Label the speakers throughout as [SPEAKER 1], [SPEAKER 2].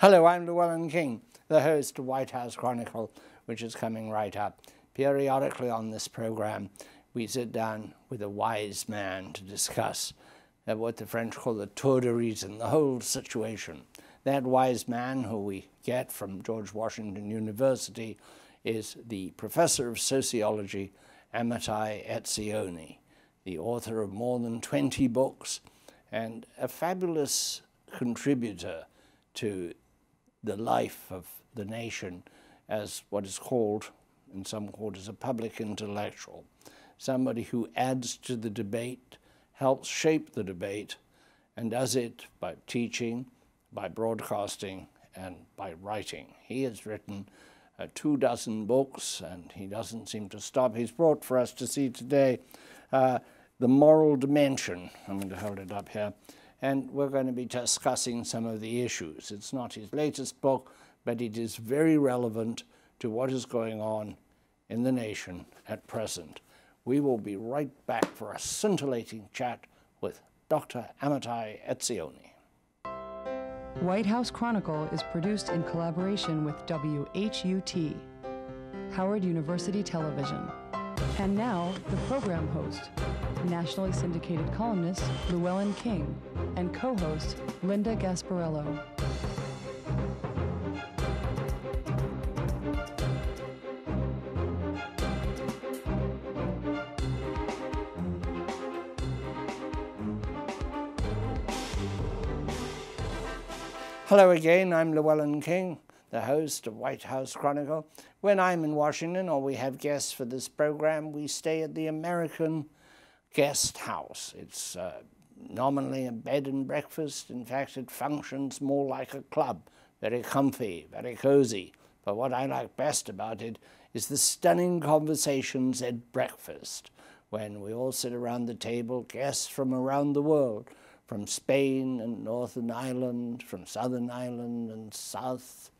[SPEAKER 1] Hello, I'm Llewellyn King, the host of White House Chronicle, which is coming right up. Periodically on this program, we sit down with a wise man to discuss what the French call the tour de reason, the whole situation. That wise man, who we get from George Washington University, is the professor of sociology, Amitai Etzioni, the author of more than 20 books and a fabulous contributor to the life of the nation as what is called, in some quarters, a public intellectual, somebody who adds to the debate, helps shape the debate, and does it by teaching, by broadcasting, and by writing. He has written 24 books, and he doesn't seem to stop. He's brought for us to see today The Moral Dimension. I'm going to hold it up here. And we're going to be discussing some of the issues. It's not his latest book, but it is very relevant to what is going on in the nation at present. We will be right back for a scintillating chat with Dr. Amitai Etzioni.
[SPEAKER 2] White House Chronicle is produced in collaboration with WHUT, Howard University Television. And now, the program host, nationally syndicated columnist Llewellyn King, and co-host Linda Gasparello.
[SPEAKER 1] Hello again, I'm Llewellyn King, the host of White House Chronicle. When I'm in Washington or we have guests for this program, we stay at the American Guest House. It's nominally a bed and breakfast. In fact, it functions more like a club, very comfy, very cozy. But what I like best about it is the stunning conversations at breakfast, when we all sit around the table, guests from around the world, from Spain and Northern Ireland, from Southern Ireland and south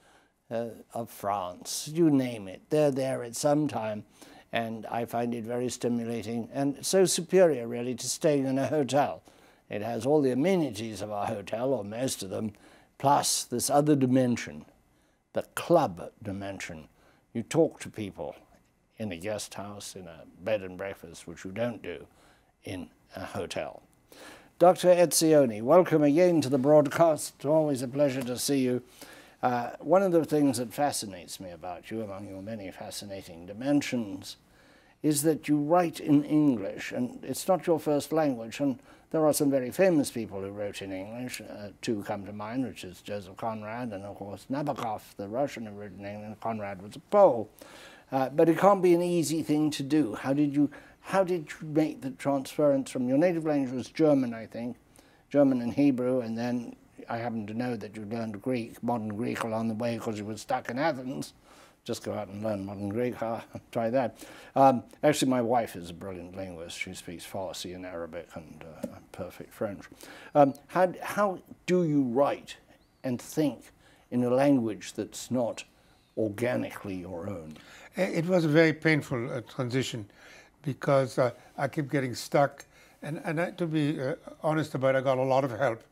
[SPEAKER 1] of France, you name it. They're there at some time, and I find it very stimulating and so superior, really, to staying in a hotel. It has all the amenities of our hotel, or most of them, plus this other dimension, the club dimension. You talk to people in a guest house, in a bed and breakfast, which you don't do in a hotel. Dr. Etzioni, welcome again to the broadcast. Always a pleasure to see you. One of the things that fascinates me about you, among your many fascinating dimensions, is that you write in English, and it's not your first language, and there are some very famous people who wrote in English. Two come to mind, which is Joseph Conrad, and of course Nabokov, the Russian who wrote in English. Conrad was a Pole. But it can't be an easy thing to do. How did you make the transference from your native language was German, I think, German and Hebrew, and then I happen to know that you learned Greek, modern Greek, along the way because you were stuck in Athens. Just go out and learn modern Greek. Try that. Actually, my wife is a brilliant linguist. She speaks Farsi and Arabic and perfect French. How do you write and think in a language that's not organically your own?
[SPEAKER 3] It was a very painful transition, because I keep getting stuck. And to be honest about it, I got a lot of help.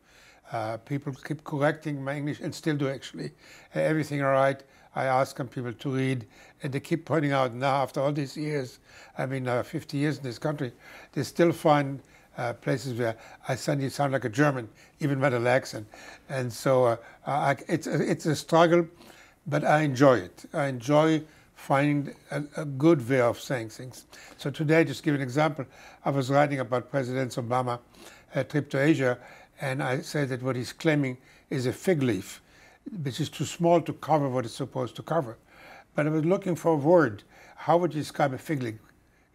[SPEAKER 3] People keep correcting my English, and still do, actually. Everything all right. I ask them people to read, and they keep pointing out now, after all these years, I mean, 50 years in this country, they still find places where I suddenly sound like a German, even with an accent. And so it's a struggle, but I enjoy it. I enjoy finding a good way of saying things. So today, just give an example, I was writing about President Obama's trip to Asia, and I said that what he's claiming is a fig leaf, which is too small to cover what it's supposed to cover. But I was looking for a word. How would you describe a fig leaf?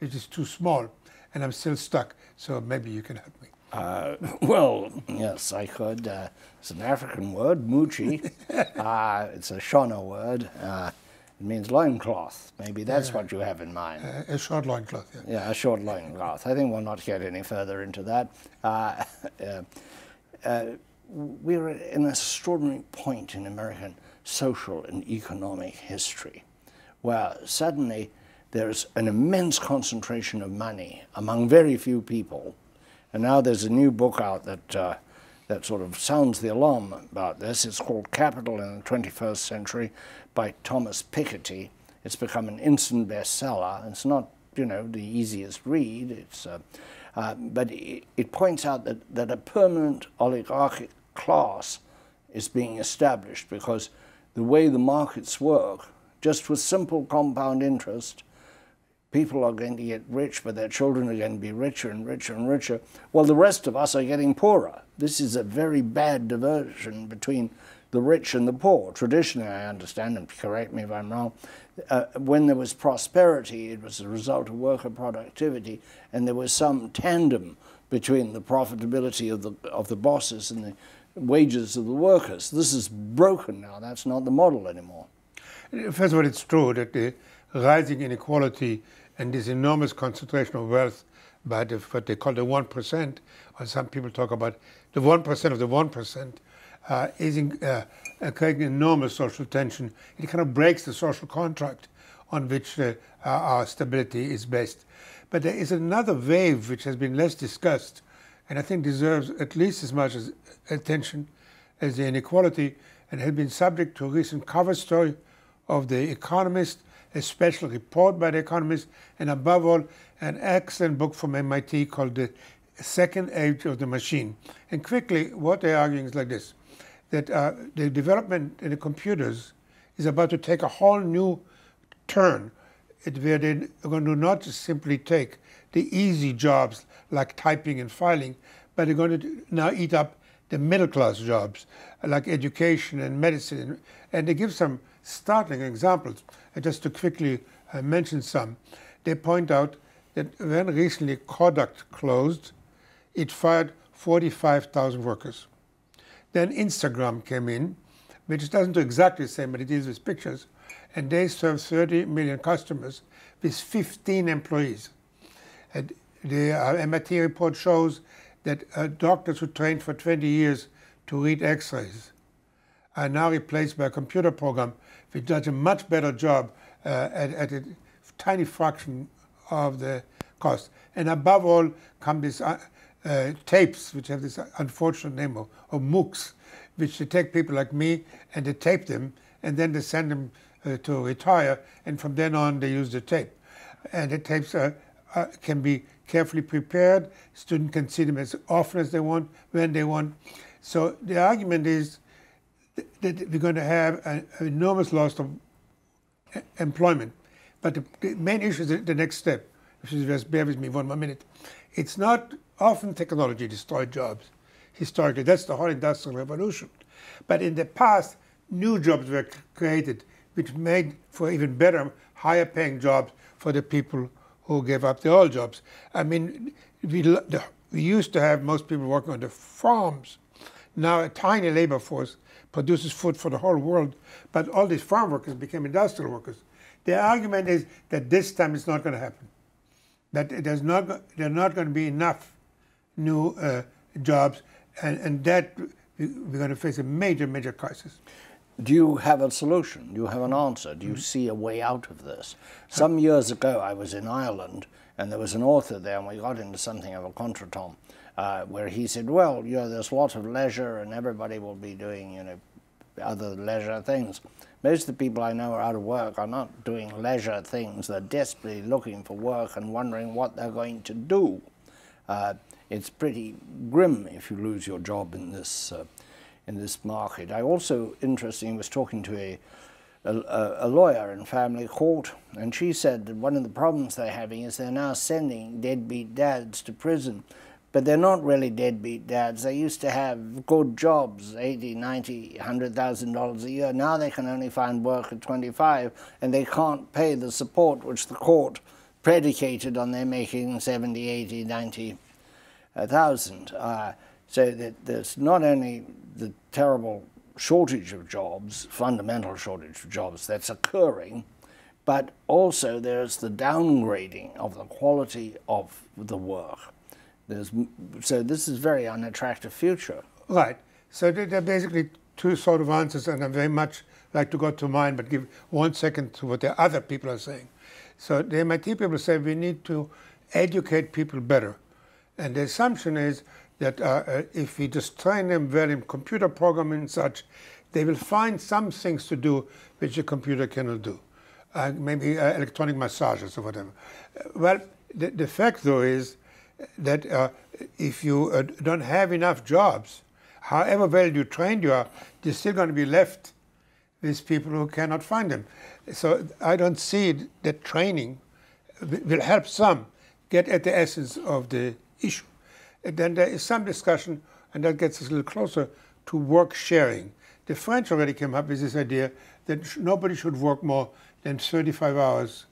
[SPEAKER 3] It is too small, and I'm still stuck. So maybe you can help me.
[SPEAKER 1] Well, yes, I could. It's an African word, muchi. It's a Shona word. It means loincloth. Maybe that's what you have in mind.
[SPEAKER 3] A short loincloth, yeah.
[SPEAKER 1] Yeah, a short loincloth. I think we'll not get any further into that. We're at an extraordinary point in American social and economic history, where suddenly there's an immense concentration of money among very few people. And now there's a new book out that that sort of sounds the alarm about this. It's called Capital in the 21st Century by Thomas Piketty. It's become an instant bestseller. It's not, you know, the easiest read. It's, but it points out that a permanent oligarchic class is being established because the way the markets work, just with simple compound interest, people are going to get rich, but their children are going to be richer and richer and richer, while the rest of us are getting poorer. This is a very bad diversion between the rich and the poor. Traditionally, I understand, and correct me if I'm wrong, when there was prosperity, it was a result of worker productivity, and there was some tandem between the profitability of the bosses and the wages of the workers. This is broken now. That's not the model anymore.
[SPEAKER 3] First of all, it's true that the rising inequality and this enormous concentration of wealth by what they call the 1%, or some people talk about the 1% of the 1%, is creating enormous social tension. It kind of breaks the social contract on which our stability is based. But there is another wave which has been less discussed, and I think deserves at least as much attention as the inequality, and has been subject to a recent cover story of The Economist, a special report by The Economist, and above all, an excellent book from MIT called The Second Age of the Machine. And quickly, what they're arguing is like this, that the development in the computers is about to take a whole new turn, where they're going to not just simply take the easy jobs like typing and filing, but they're going to now eat up the middle-class jobs like education and medicine. And they give some startling examples. Just to quickly mention some, they point out that when recently Kodak closed, it fired 45,000 workers. Then Instagram came in, which doesn't do exactly the same, but it deals with pictures, and they serve 30 million customers with 15 employees. And the MIT report shows that doctors who trained for 20 years to read X-rays are now replaced by a computer program which does a much better job at a tiny fraction of the cost. And above all come these tapes, which have this unfortunate name of MOOCs, which they take people like me and they tape them, and then they send them to retire, and from then on they use the tape. And the tapes can be carefully prepared. Students can see them as often as they want, when they want. So the argument is that we're going to have an enormous loss of employment. But the main issue is the next step, which is, just bear with me one more minute. It's not often technology destroyed jobs. Historically, that's the whole industrial revolution. But in the past, new jobs were created, which made for even better, higher paying jobs for the people who gave up their old jobs. I mean, we used to have most people working on the farms. Now a tiny labor force produces food for the whole world, but all these farm workers became industrial workers. The argument is that this time it's not going to happen. That there are not going to be enough new jobs, and that we're going to face a major, major crisis.
[SPEAKER 1] Do you have a solution? Do you have an answer? Do you see a way out of this? Some years ago, I was in Ireland, and there was an author there, and we got into something of a contretemps, where he said, well, you know, there's a lot of leisure, and everybody will be doing, you know, other leisure things. Most of the people I know are out of work are not doing leisure things. They're desperately looking for work and wondering what they're going to do. It's pretty grim if you lose your job in this market. I also, interestingly, was talking to a lawyer in family court, and she said that one of the problems they're having is they're now sending deadbeat dads to prison. But they're not really deadbeat dads. They used to have good jobs, $80,000, $90,000, $100,000 a year. Now they can only find work at 25, and they can't pay the support which the court predicated on their making 70, 80, 90,000. So that there's not only the terrible shortage of jobs, fundamental shortage of jobs that's occurring, but also there's the downgrading of the quality of the work. So this is a very unattractive future.
[SPEAKER 3] Right. So there are basically two sort of answers, and I very much like to go to mine, but give 1 second to what the other people are saying. So the MIT people say we need to educate people better. And the assumption is that if we just train them well in computer programming and such, they will find some things to do which a computer cannot do. Maybe electronic massages or whatever. Well, the fact though is that if you don't have enough jobs, however well you trained you are, you're still going to be left with people who cannot find them. So I don't see that training will help some get at the essence of the issue. And then there is some discussion, and that gets us a little closer to work sharing. The French already came up with this idea that nobody should work more than 35 hours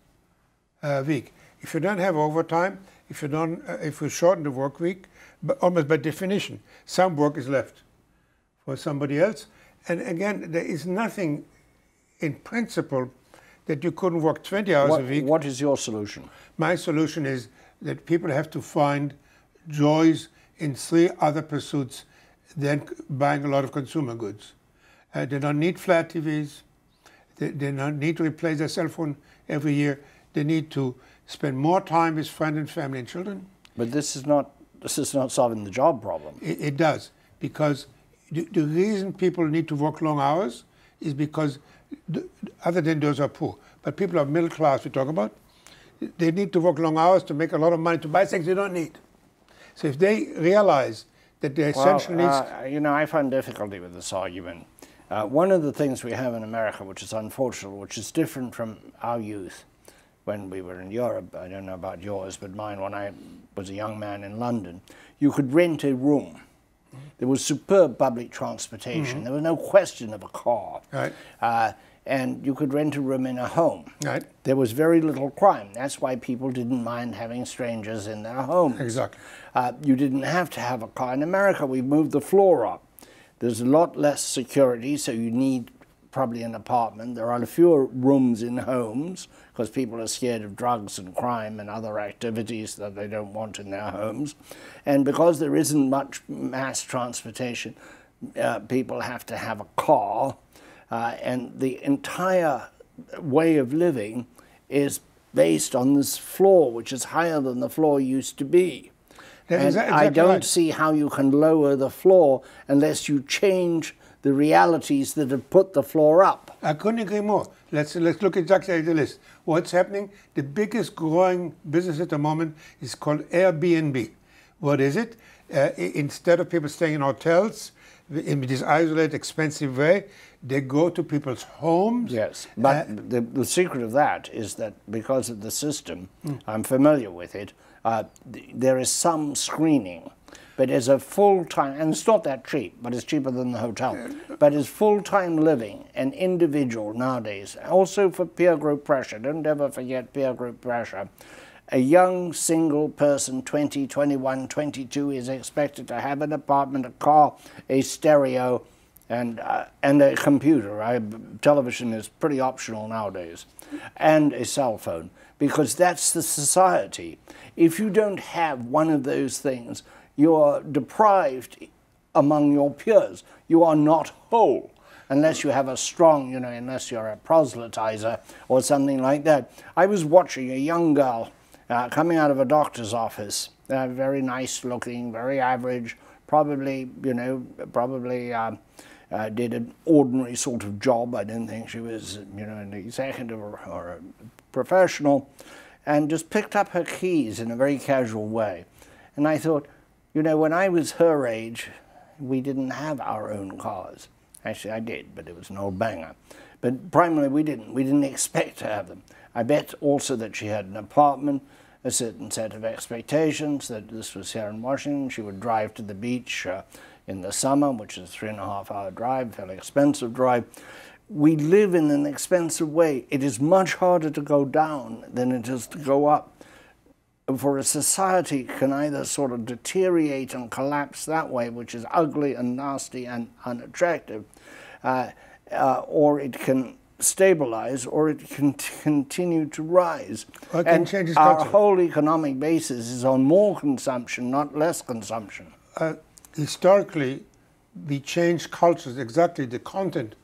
[SPEAKER 3] a week. If you don't have overtime, if you shorten the work week, but almost by definition, some work is left for somebody else. And again, there is nothing in principle that you couldn't work 20 hours a week.
[SPEAKER 1] What is your solution?
[SPEAKER 3] My solution is that people have to find joys in 3 other pursuits than buying a lot of consumer goods. They don't need flat TVs. They don't need to replace their cell phone every year. They need to spend more time with friends and family and children.
[SPEAKER 1] But this is not solving the job problem.
[SPEAKER 3] It does, because the reason people need to work long hours is because, other than those are poor, but people are middle class we talk about, they need to work long hours to make a lot of money to buy things they don't need. So if they realize that their essential needs...
[SPEAKER 1] You know, I find difficulty with this argument. One of the things we have in America, which is unfortunate, which is different from our youth when we were in Europe, I don't know about yours, but mine when I was a young man in London, you could rent a room. There was superb public transportation. There was no question of a car.
[SPEAKER 3] Right.
[SPEAKER 1] And you could rent a room in a home.
[SPEAKER 3] Right.
[SPEAKER 1] There was very little crime. That's why people didn't mind having strangers in their homes.
[SPEAKER 3] Exactly.
[SPEAKER 1] You didn't have to have a car. In America, we've moved the floor up. There's a lot less security, so you need probably an apartment. There are fewer rooms in homes because people are scared of drugs and crime and other activities that they don't want in their homes. And because there isn't much mass transportation, people have to have a car. And the entire way of living is based on this floor, which is higher than the floor used to be. And I don't see how you can lower the floor unless you change the realities that have put the floor up.
[SPEAKER 3] I couldn't agree more. Let's look exactly at the list. What's happening? The biggest growing business at the moment is called Airbnb. What is it? Instead of people staying in hotels in this isolated, expensive way, they go to people's homes.
[SPEAKER 1] Yes, but the secret of that is that because of the system, I'm familiar with it, there is some screening, but as a full-time, and it's not that cheap, but it's cheaper than the hotel, but as full-time living, an individual nowadays, also for peer group pressure, don't ever forget peer group pressure, a young single person, 20, 21, 22, is expected to have an apartment, a car, a stereo, and a computer. Television is pretty optional nowadays, and a cell phone, because that's the society. If you don't have one of those things, you're deprived among your peers. You are not whole unless you have a strong, you know, unless you're a proselytizer or something like that. I was watching a young girl coming out of a doctor's office, very nice looking, very average, probably, you know, did an ordinary sort of job. I didn't think she was, you know, an executive or a professional, and just picked up her keys in a very casual way. And I thought, you know, when I was her age, we didn't have our own cars. Actually, I did, but it was an old banger. But primarily, we didn't. We didn't expect to have them. I bet also that she had an apartment, a certain set of expectations, that this was here in Washington. She would drive to the beach in the summer, which is a 3.5-hour drive, fairly expensive drive. We live in an expensive way. It is much harder to go down than it is to go up. For a society can either sort of deteriorate and collapse that way, which is ugly and nasty and unattractive, or it can stabilize, or it can continue to rise. And our whole economic basis is on more consumption, not less consumption.
[SPEAKER 3] Historically, we change cultures, exactly the content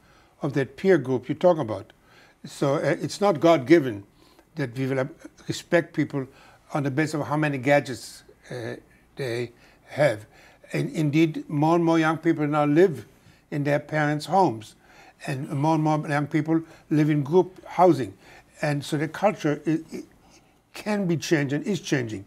[SPEAKER 3] of that peer group you talk about. So it's not God-given that we will respect people on the basis of how many gadgets they have. Indeed, more and more young people now live in their parents' homes, and more young people live in group housing. And so the culture can be changed and is changing.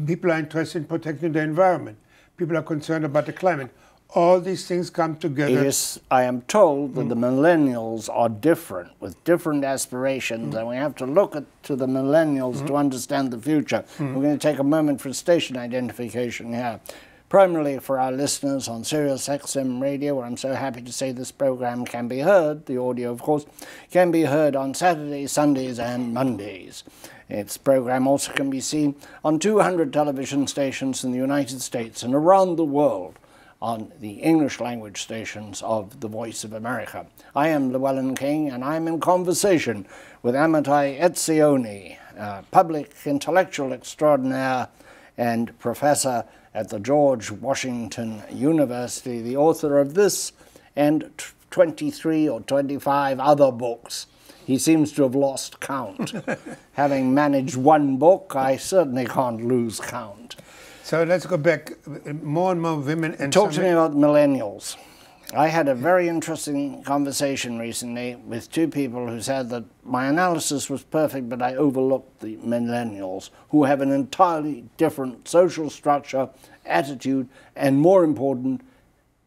[SPEAKER 3] People are interested in protecting the environment. People are concerned about the climate. All these things come together.
[SPEAKER 1] Yes, I am told that the millennials are different, with different aspirations, and we have to look to the millennials to understand the future. We're going to take a moment for station identification here. Primarily for our listeners on Sirius XM Radio, where I'm so happy to say this program can be heard. The audio, of course, can be heard on Saturdays, Sundays, and Mondays. Its program also can be seen on 200 television stations in the United States and around the world on the English language stations of the Voice of America. I am Llewellyn King, and I'm in conversation with Amitai Etzioni, public intellectual extraordinaire and professor at the George Washington University, the author of this and 23 or 25 other books. He seems to have lost count. Having managed one book, I certainly can't lose count.
[SPEAKER 3] So let's go back. More and more women and
[SPEAKER 1] talk to me about millennials. I had a very interesting conversation recently with two people who said that my analysis was perfect, but I overlooked the millennials, who have an entirely different social structure, attitude, and more important,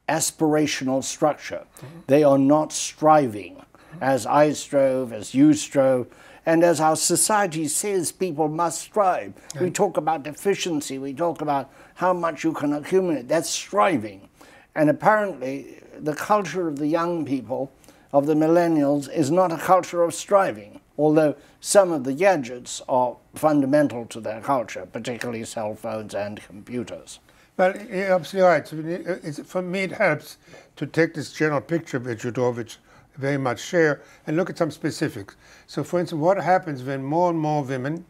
[SPEAKER 1] aspirational structure. They are not striving, as I strove, as you strove, and as our society says people must strive. We talk about efficiency, we talk about how much you can accumulate. That's striving. And apparently, the culture of the young people, of the millennials, is not a culture of striving, although some of the gadgets are fundamental to their culture, particularly cell phones and computers.
[SPEAKER 3] Well, you're absolutely right. For me, it helps to take this general picture which you draw, which I very much share, and look at some specifics. So, for instance, what happens when more and more women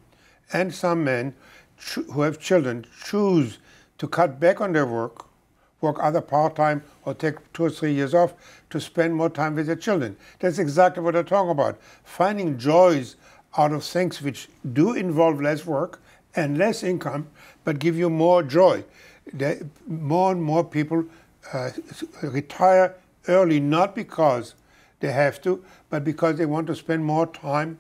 [SPEAKER 3] and some men who have children choose to cut back on their work either part-time or take 2 or 3 years off to spend more time with their children. That's exactly what I'm talking about. Finding joys out of things which do involve less work and less income, but give you more joy. More and more people retire early, not because they have to, but because they want to spend more time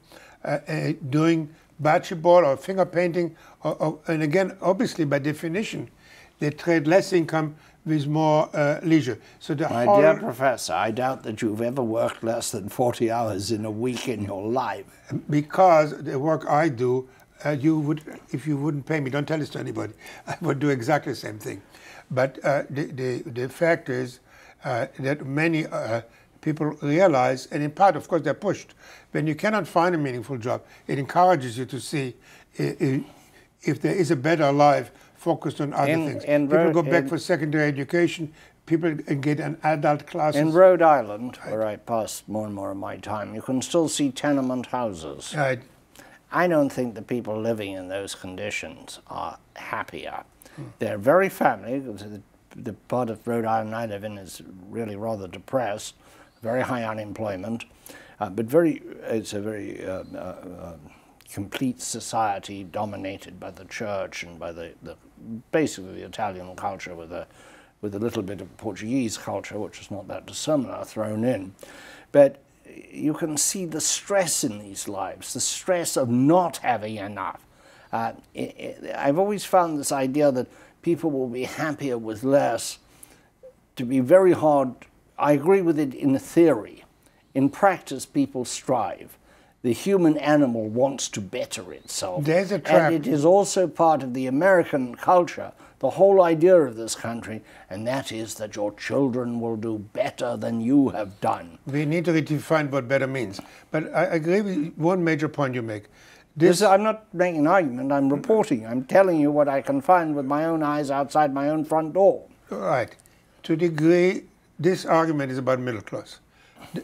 [SPEAKER 3] doing bocce ball or finger painting. And again, obviously, by definition, they trade less income with more leisure. So
[SPEAKER 1] My dear Professor, I doubt that you've ever worked less than 40 hours in a week in your life.
[SPEAKER 3] Because the work I do, you would, if you wouldn't pay me, don't tell this to anybody, I would do exactly the same thing. But the fact is that many people realize, and in part, of course, they're pushed. When you cannot find a meaningful job, it encourages you to see if there is a better life focused on other things. People go back for secondary education. People get an adult classes.
[SPEAKER 1] In Rhode Island, where I pass more and more of my time, you can still see tenement houses.
[SPEAKER 3] Right.
[SPEAKER 1] I don't think the people living in those conditions are happier. They're very family. The part of Rhode Island I live in is really rather depressed, very high unemployment, but it's a very complete society dominated by the church and by basically the Italian culture with a little bit of Portuguese culture, which is not that dissimilar, thrown in. But you can see the stress in these lives, the stress of not having enough. I've always found this idea that people will be happier with less to be very hard. I agree with it in theory. In practice, people strive. The human animal wants to better itself.
[SPEAKER 3] There's a trap.
[SPEAKER 1] And it is also part of the American culture, the whole idea of this country, and that is that your children will do better than you have done.
[SPEAKER 3] We need to redefine what better means. But I agree with one major point you make.
[SPEAKER 1] I'm not making an argument, I'm reporting. I'm telling you what I can find with my own eyes outside my own front door.
[SPEAKER 3] Right. To a degree, this argument is about middle class.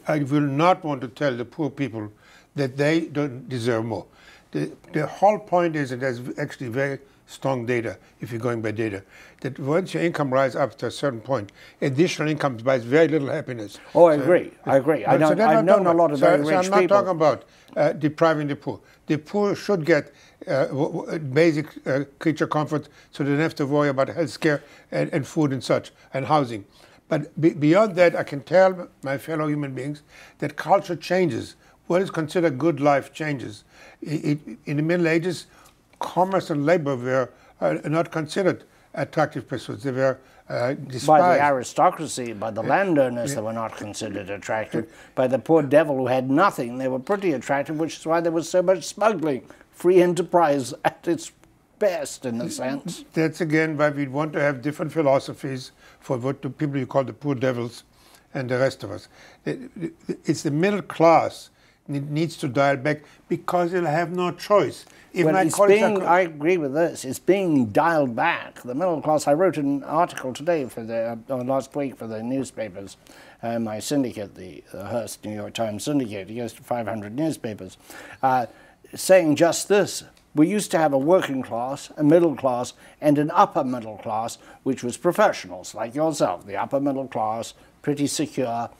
[SPEAKER 3] I will not want to tell the poor people that they don't deserve more. The whole point is, and there's actually very strong data, if you're going by data, that once your income rises up to a certain point, additional income buys very little happiness.
[SPEAKER 1] Oh, I agree. I agree. I've known a lot of very rich people.
[SPEAKER 3] So I'm not talking about depriving the poor. The poor should get basic creature comfort, so they don't have to worry about health care and food and such, and housing. But beyond that, I can tell my fellow human beings that culture changes. What is considered good life changes. In the Middle Ages, commerce and labor were not considered attractive pursuits. They were despised.
[SPEAKER 1] By the aristocracy, by the landowners, they were not considered attractive. By the poor devil who had nothing, they were pretty attractive, which is why there was so much smuggling. Free enterprise at its best, in a sense.
[SPEAKER 3] That's again why we want to have different philosophies for what the people you call the poor devils and the rest of us. It's the middle class needs to dial back because they'll have no choice.
[SPEAKER 1] Well, I agree with this. It's being dialed back. The middle class. I wrote an article today for last week for the newspapers, my syndicate, the Hearst New York Times syndicate. It goes to 500 newspapers, saying just this. We used to have a working class, a middle class, and an upper middle class, which was professionals like yourself. The upper middle class, pretty secure,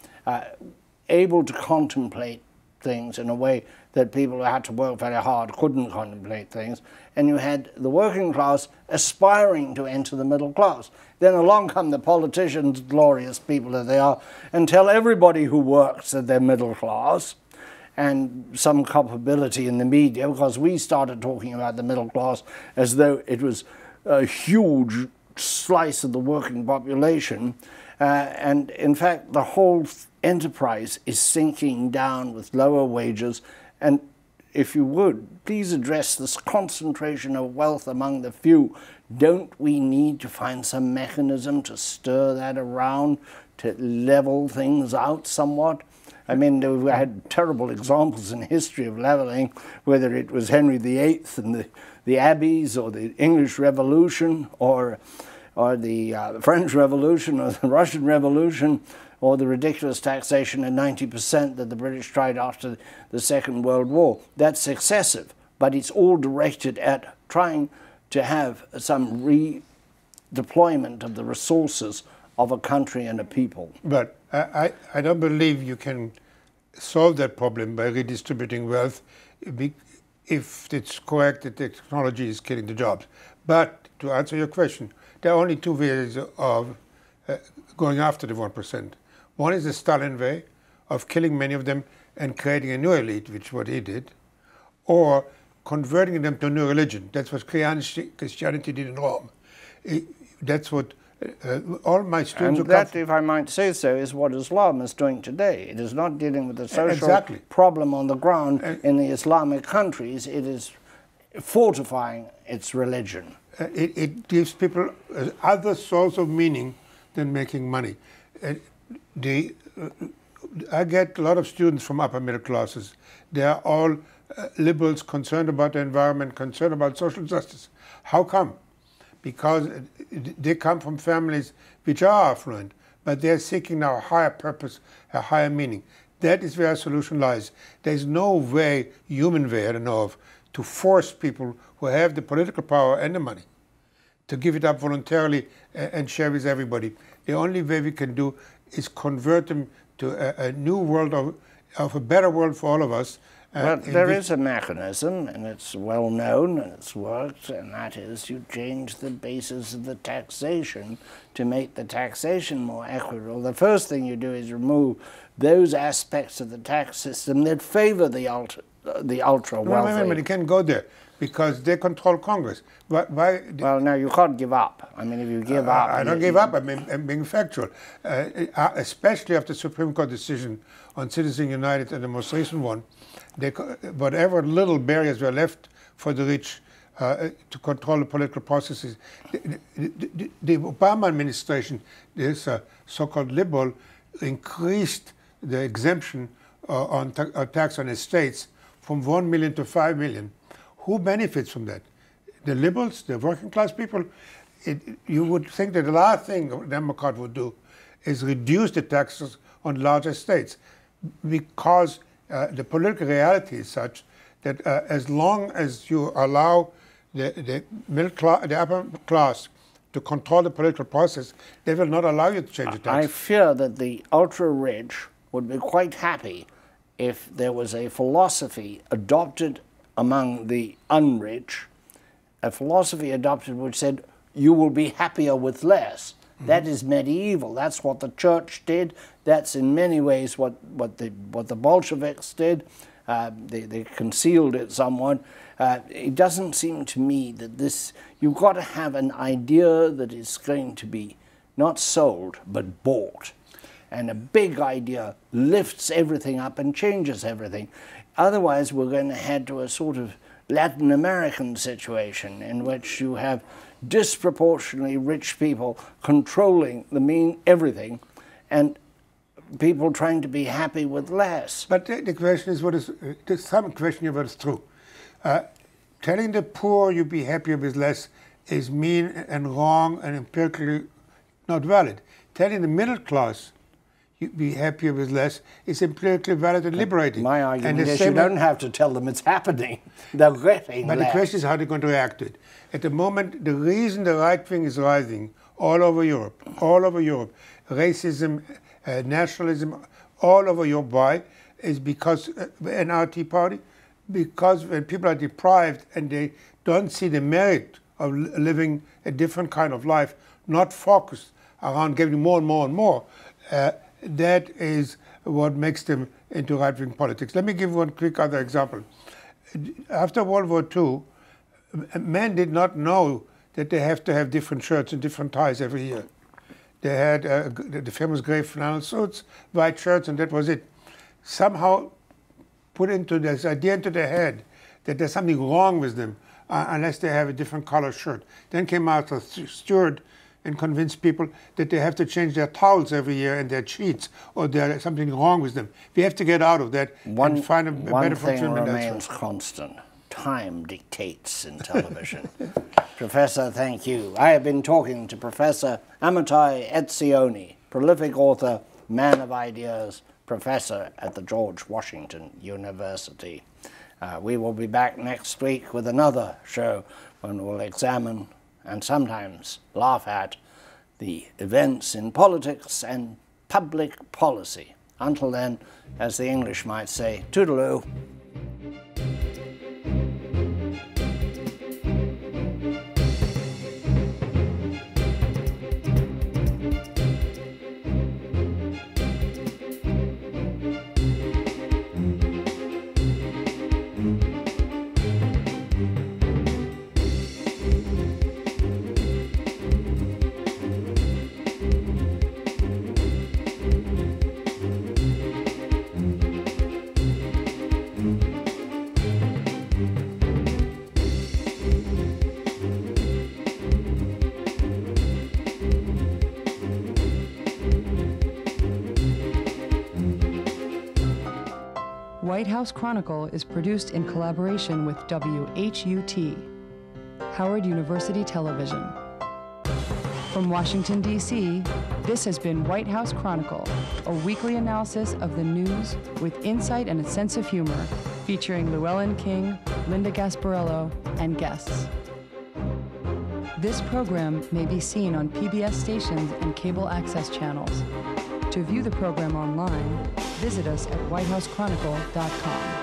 [SPEAKER 1] able to contemplate things in a way that people who had to work very hard couldn't contemplate things. And you had the working class aspiring to enter the middle class. Then along come the politicians, glorious people that they are, and tell everybody who works that they're middle class, and some culpability in the media, because we started talking about the middle class as though it was a huge slice of the working population. And in fact, the whole enterprise is sinking down with lower wages. And if you would, please address this concentration of wealth among the few. Don't we need to find some mechanism to stir that around, to level things out somewhat? I mean, we had terrible examples in history of leveling, whether it was Henry VIII and the abbeys, or the English Revolution, or the French Revolution, or the Russian Revolution, or the ridiculous taxation of 90% that the British tried after the Second World War. That's excessive, but it's all directed at trying to have some redeployment of the resources of a country and a people.
[SPEAKER 3] But I don't believe you can solve that problem by redistributing wealth if it's correct that technology is killing the jobs. But to answer your question, there are only two ways of going after the 1%. One is the Stalin way of killing many of them and creating a new elite, which is what he did, or converting them to a new religion. That's what Christianity did in Rome. That's what all my students...
[SPEAKER 1] And that, if I might say so, is what Islam is doing today. It is not dealing with the social problem on the ground in the Islamic countries. It is fortifying its religion.
[SPEAKER 3] It gives people other source of meaning than making money. I get a lot of students from upper middle classes. They are all liberals, concerned about the environment, concerned about social justice. How come? Because they come from families which are affluent, but they are seeking now a higher purpose, a higher meaning. That is where a solution lies. There is no way, human way, I don't know of, to force people who have the political power and the money to give it up voluntarily and share with everybody. The only way we can do is convert them to a new world of a better world for all of us.
[SPEAKER 1] Well, there is a mechanism, and it's well known, and it's worked, and that is you change the basis of the taxation to make the taxation more equitable. The first thing you do is remove those aspects of the tax system that favor the ultra-wealthy.
[SPEAKER 3] But you can't go there, because they control Congress. Why?
[SPEAKER 1] Well, no, you can't give up. I mean, if you give up...
[SPEAKER 3] I don't give up. I'm being factual. Especially after the Supreme Court decision on Citizens United and the most recent one, whatever little barriers were left for the rich to control the political processes, the Obama administration, this so-called liberal, increased the exemption on tax on estates from 1 million to 5 million. Who benefits from that? The liberals, the working class people. You would think that the last thing a Democrat would do is reduce the taxes on large estates, because the political reality is such that as long as you allow the middle class, the upper class, to control the political process, they will not allow you to change the tax.
[SPEAKER 1] I fear that the ultra-rich would be quite happy if there was a philosophy adopted among the unrich, a philosophy adopted which said, you will be happier with less. Mm-hmm. That is medieval. That's what the church did. That's in many ways what the Bolsheviks did. They concealed it somewhat. It doesn't seem to me that this, you've got to have an idea that is going to be not sold, but bought. And a big idea lifts everything up and changes everything. Otherwise, we're going to head to a sort of Latin American situation in which you have disproportionately rich people controlling everything, and people trying to be happy with less.
[SPEAKER 3] But the question is, there's some question of what is true. Telling the poor you be happier with less is mean and wrong and empirically not valid. Telling the middle class you be happier with less is empirically valid and liberating.
[SPEAKER 1] My argument is you don't have to tell them it's happening. They're getting
[SPEAKER 3] But
[SPEAKER 1] less.
[SPEAKER 3] the question is how they're going to react to it. At the moment, the reason the right wing is rising all over Europe, racism, nationalism, all over Europe, why? Is because NRT party, because when people are deprived and they don't see the merit of living a different kind of life, not focused around getting more and more and more, that is what makes them into right-wing politics. Let me give one quick other example. After World War II, men did not know that they have to have different shirts and different ties every year. They had the famous gray flannel suits, white shirts, and that was it. Somehow put into this idea into their head that there's something wrong with them unless they have a different color shirt. Then came Arthur Stewart and convinced people that they have to change their towels every year and their sheets, or there's something wrong with them. We have to get out of that and find a better fulfillment.
[SPEAKER 1] One thing remains constant. Time dictates in television. Professor, thank you. I have been talking to Professor Amitai Etzioni, prolific author, man of ideas, professor at the George Washington University. We will be back next week with another show when we'll examine and sometimes laugh at the events in politics and public policy. Until then, as the English might say, toodaloo.
[SPEAKER 2] White House Chronicle is produced in collaboration with WHUT, Howard University Television. From Washington, D.C., this has been White House Chronicle, a weekly analysis of the news with insight and a sense of humor, featuring Llewellyn King, Linda Gasparello, and guests. This program may be seen on PBS stations and cable access channels. To view the program online, visit us at whitehousechronicle.com.